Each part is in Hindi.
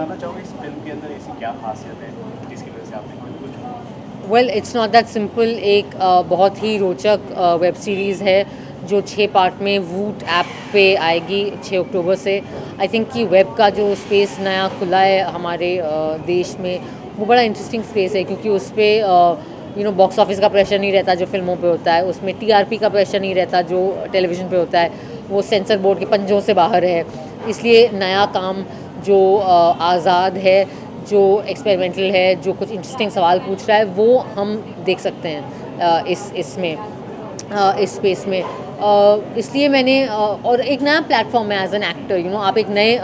जानना चाहूँगा इस फिल्म के अंदर ऐसी क्या खासियत है जिसकी वजह से आपने फिल्म को चुना? Well it's not that simple. एक बहुत ही रोचक वेब सीरीज़ है जो 6 पार्ट में वूट ऐप पे आएगी 6 अक्टूबर से। आई थिंक कि वेब का जो स्पेस नया खुला है हमारे देश में, वो बड़ा इंटरेस्टिंग स्पेस है, क्योंकि उस पर बॉक्स ऑफिस का प्रेशर नहीं रहता जो फिल्मों पे होता है, उसमें टीआरपी का प्रेशर नहीं रहता जो टेलीविज़न पे होता है, वो सेंसर बोर्ड के पंजों से बाहर है। इसलिए नया काम जो आज़ाद है, जो एक्सपेरिमेंटल है, जो कुछ इंटरेस्टिंग सवाल पूछ रहा है, वो हम देख सकते हैं इस स्पेस में। इसलिए मैंने और एक नया प्लेटफॉर्म है एज एन एक्टर, आप एक नए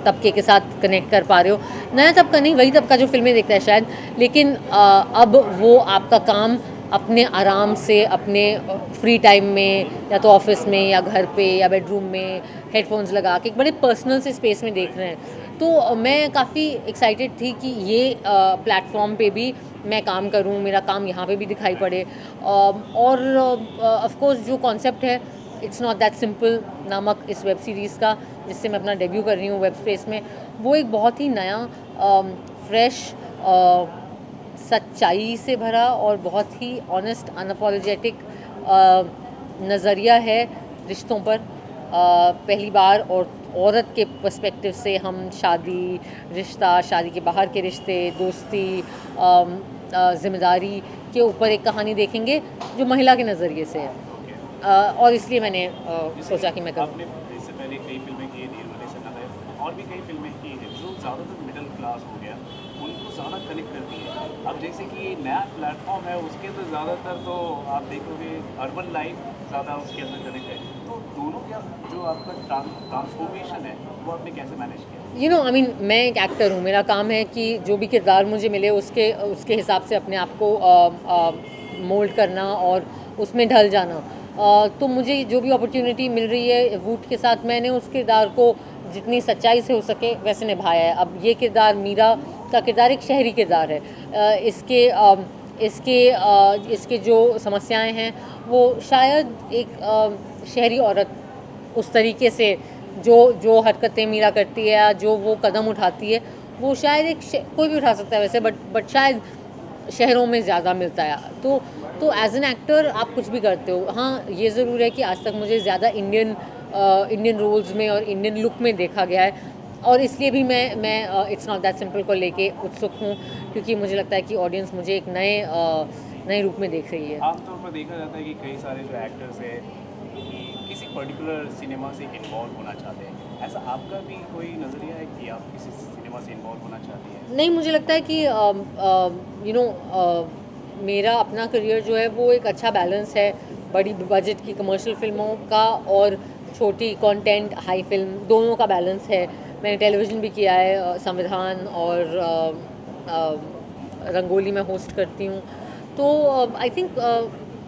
तबके के साथ कनेक्ट कर पा रहे हो। नया तबका नहीं, वही तबका जो फिल्में देखता है शायद, लेकिन अब वो आपका काम अपने आराम से अपने फ्री टाइम में, या तो ऑफिस में या घर पे या बेडरूम में हेडफोन्स लगा के एक बड़े पर्सनल से स्पेस में देख रहे हैं। तो मैं काफ़ी एक्साइटेड थी कि ये प्लेटफॉर्म पे भी मैं काम करूं, मेरा काम यहाँ पे भी दिखाई पड़े। और ऑफ कोर्स जो कॉन्सेप्ट है, इट्स नॉट दैट सिंपल नामक इस वेब सीरीज़ का, जिससे मैं अपना डेब्यू कर रही हूँ वेब स्पेस में, वो एक बहुत ही नया फ्रेश, सच्चाई से भरा और बहुत ही ऑनेस्ट अनअपोलोजेटिक नज़रिया है रिश्तों पर। पहली बार और औरत के पर्सपेक्टिव से हम शादी, रिश्ता, शादी के बाहर के रिश्ते, दोस्ती, ज़िम्मेदारी के ऊपर एक कहानी देखेंगे जो महिला के नज़रिए से है। और इसलिए मैंने सोचा कि मैं करूँ। आपने इससे पहले कई फिल्में की हैं, निर्मले सन्नाटाय और भी कई फिल्में की हैं जो ज़्यादातर मिडिल क्लास हो गया उनको ज़्यादा कनेक्ट करती है। अब जैसे कि ये नया प्लेटफॉर्म है उसके तो ज़्यादातर तो आप देखोगे अर्बन लाइफ ज़्यादा उसके अंदर कनेक्ट है, तो दोनों का जो आपका ट्रांसफॉर्मेशन है वो आपने कैसे मैनेज किया? आई मीन मैं एक एक्टर हूँ, मेरा काम है कि जो भी किरदार मुझे मिले उसके उसके हिसाब से अपने आप को मोल्ड करना और उसमें ढल जाना। तो मुझे जो भी अपॉर्चुनिटी मिल रही है वूट के साथ, मैंने उस किरदार को जितनी सच्चाई से हो सके वैसे निभाया है। अब ये किरदार, मीरा का किरदार, एक शहरी किरदार है। इसके जो समस्याएं हैं वो शायद एक शहरी औरत उस तरीके से जो जो हरकतें मीरा करती है या जो वो कदम उठाती है, वो शायद कोई भी उठा सकता है वैसे, बट शायद शहरों में ज़्यादा मिलता है। तो एज एन एक्टर आप कुछ भी करते हो। हाँ, ये ज़रूर है कि आज तक मुझे ज़्यादा इंडियन रोल्स में और इंडियन लुक में देखा गया है, और इसलिए भी मैं इट्स नॉट दैट सिंपल को लेके उत्सुक हूँ, क्योंकि मुझे लगता है कि ऑडियंस मुझे एक नए रूप में देख रही है। आमतौर पर देखा जाता है कि कई सारे जो एक्टर्स हैं कि किसी पर्टिकुलर सिनेमा से इन्वॉल्व होना चाहते हैं, ऐसा आपका भी कोई नज़रिया है कि आप किसी सिनेमा से इन्वॉल्व होना चाहती हैं? नहीं, मुझे लगता है कि मेरा अपना करियर जो है वो एक अच्छा बैलेंस है बड़ी बजट की कमर्शियल फिल्मों का और छोटी कंटेंट हाई फिल्म, दोनों का बैलेंस है। मैंने टेलीविज़न भी किया है, संविधान और रंगोली में होस्ट करती हूँ। तो I think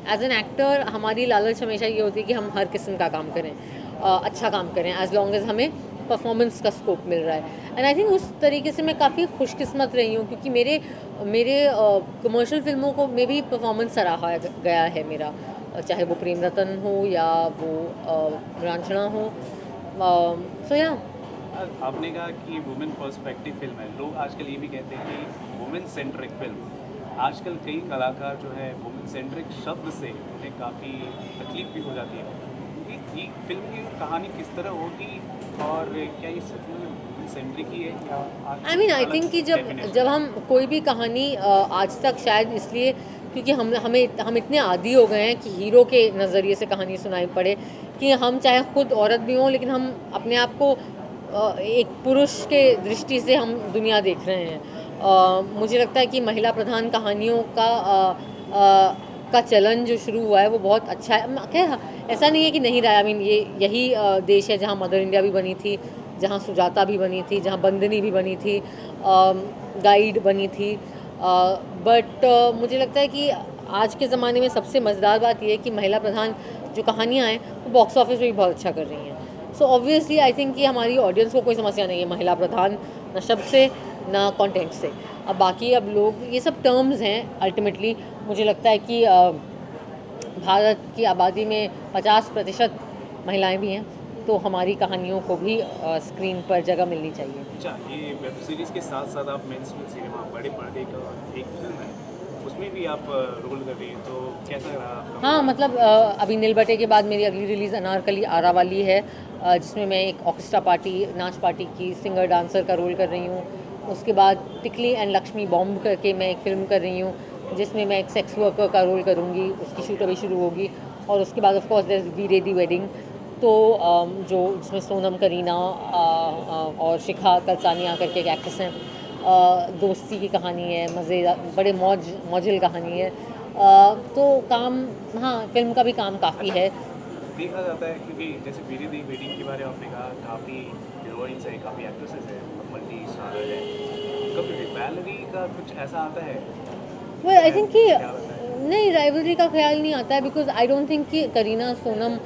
as an actor हमारी लालच हमेशा ये होती है कि हम हर किस्म का काम करें, अच्छा काम करें, एज लॉन्ग एज हमें परफॉर्मेंस का स्कोप मिल रहा है। एंड आई थिंक उस तरीके से मैं काफ़ी खुशकिस्मत रही हूँ, क्योंकि मेरे मेरे कमर्शियल फिल्मों को में भी परफॉर्मेंस सराहा गया है मेरा, चाहे वो प्रेम रतन हो या वो रांझना हो। सो या आपने कहा कि वुमेन पर्सपेक्टिव फिल्म है, लोग आजकल ये भी कहते हैं कि वुमेन सेंट्रिक फिल्म। आजकल कई कलाकार जो है वुमेन सेंट्रिक शब्द से उन्हें काफ़ी तकलीफ भी हो जाती है कि ये फिल्म की कहानी किस तरह होगी और क्या ये सच में वुमेन सेंट्रिक ही है या आई थिंक कि जब हम कोई भी कहानी आज तक शायद इसलिए क्योंकि हम इतने आदी हो गए हैं कि हीरो के नज़रिए से कहानी सुनाई पड़े, कि हम चाहे खुद औरत भी हों लेकिन हम अपने आप को एक पुरुष के दृष्टि से हम दुनिया देख रहे हैं। मुझे लगता है कि महिला प्रधान कहानियों का चलन जो शुरू हुआ है वो बहुत अच्छा है। खैर ऐसा नहीं है कि नहीं रहा। आई मीन यही देश है जहाँ मदर इंडिया भी बनी थी, जहाँ सुजाता भी बनी थी, जहाँ बंदनी भी बनी थी, गाइड बनी थी। बट मुझे लगता है कि आज के ज़माने में सबसे मज़ेदार बात यह है कि महिला प्रधान जो कहानियाँ हैं वो बॉक्स ऑफिस में भी बहुत अच्छा कर रही हैं। सो ऑब्वियसली आई थिंक कि हमारी ऑडियंस को कोई समस्या नहीं है महिला प्रधान ना शब्द से ना कंटेंट से। अब बाकी अब लोग ये सब टर्म्स हैं। अल्टीमेटली मुझे लगता है कि भारत की आबादी में 50% महिलाएं भी हैं, तो हमारी कहानियों को भी स्क्रीन पर जगह मिलनी चाहिए। अच्छा, ये वेब सीरीज़ के साथ साथ आप मेन स्ट्रीम सिनेमा बड़े पर्दे का एक फिल्म है, उसमें भी आप रोल कर रही हैं, तो कैसा रहा आपका? हाँ, मतलब अभी नील बटे के बाद मेरी अगली रिलीज़ अनारकली आरा वाली है, जिसमें मैं एक ऑर्केस्ट्रा पार्टी, नाच पार्टी की सिंगर डांसर का रोल कर रही हूँ। उसके बाद टिकली एंड लक्ष्मी बॉम्ब करके मैं एक फ़िल्म कर रही हूँ, जिसमें मैं एक सेक्स वर्कर का रोल करूँगी, उसकी शूट अभी शुरू होगी। और उसके बाद of course there is we ready wedding, तो जो जिसमें सोनम, करीना और शिखा कलसानिया करके एक एक्ट्रेस हैं। दोस्ती की कहानी है, मज़ेदार, बड़े मौजिल कहानी है। तो काम, हाँ, फ़िल्म का भी काम काफ़ी है। देखा जाता है क्योंकि जैसे वीरे दी वेडिंग के बारे में आपने कहा, काफ़ी हीरोइंस है, काफ़ी एक्ट्रेसेस है, मल्टी स्टारर है, कभी रिवैलरी का कुछ ऐसा आता है? वेल आई थिंक कि क्या होता है? नहीं, राइवलरी का ख्याल नहीं आता है, बिकॉज आई डोंट थिंक कि करीना, सोनम,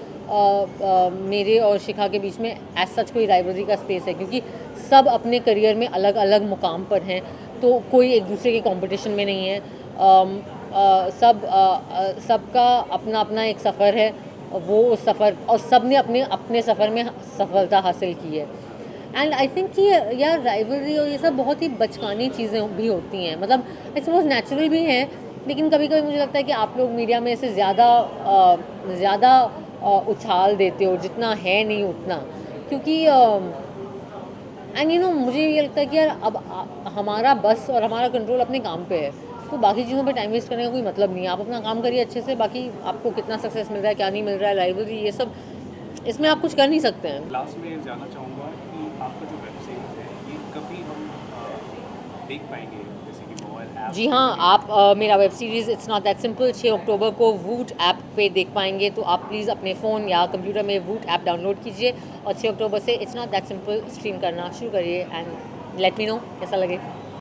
मेरे और शिखा के बीच में एज सच कोई राइवलरी का स्पेस है, क्योंकि सब अपने करियर में अलग अलग मुकाम पर हैं, तो कोई एक दूसरे के कंपटीशन में नहीं है। सबका अपना अपना एक सफ़र है, वो उस सफ़र, और सब ने अपने अपने सफ़र में सफलता हासिल की है। एंड आई थिंक कि यार राइवलरी और ये सब बहुत ही बचकानी चीज़ें भी होती हैं, मतलब आई सपोज नेचुरल भी हैं, लेकिन कभी कभी मुझे लगता है कि आप लोग मीडिया में इसे ज़्यादा उछाल देते हो, जितना है नहीं उतना, क्योंकि एंड यू नो मुझे ये लगता है कि यार अब हमारा बस और हमारा कंट्रोल अपने काम पे है, तो बाकी चीज़ों पे टाइम वेस्ट करने का कोई मतलब नहीं है। आप अपना काम करिए अच्छे से, बाकी आपको कितना सक्सेस मिल रहा है, क्या नहीं मिल रहा है, राइवलरी ये सब, इसमें आप कुछ कर नहीं सकते हैं। लास्ट में जानना चाहूँगा कि आपका जो वेब सीरीज़ है, ये कभी हम देख पाएंगे, जैसे कि मोबाइल ऐप? जी हाँ, आप मेरा web series it's not that simple 6 अक्टूबर को वूट ऐप पे देख पाएंगे, तो आप प्लीज़ अपने फ़ोन या कंप्यूटर में वूट ऐप डाउनलोड कीजिए और 6 अक्टूबर से it's not that simple stream करना शुरू करिए, एंड लेट मी नो कैसा लगे।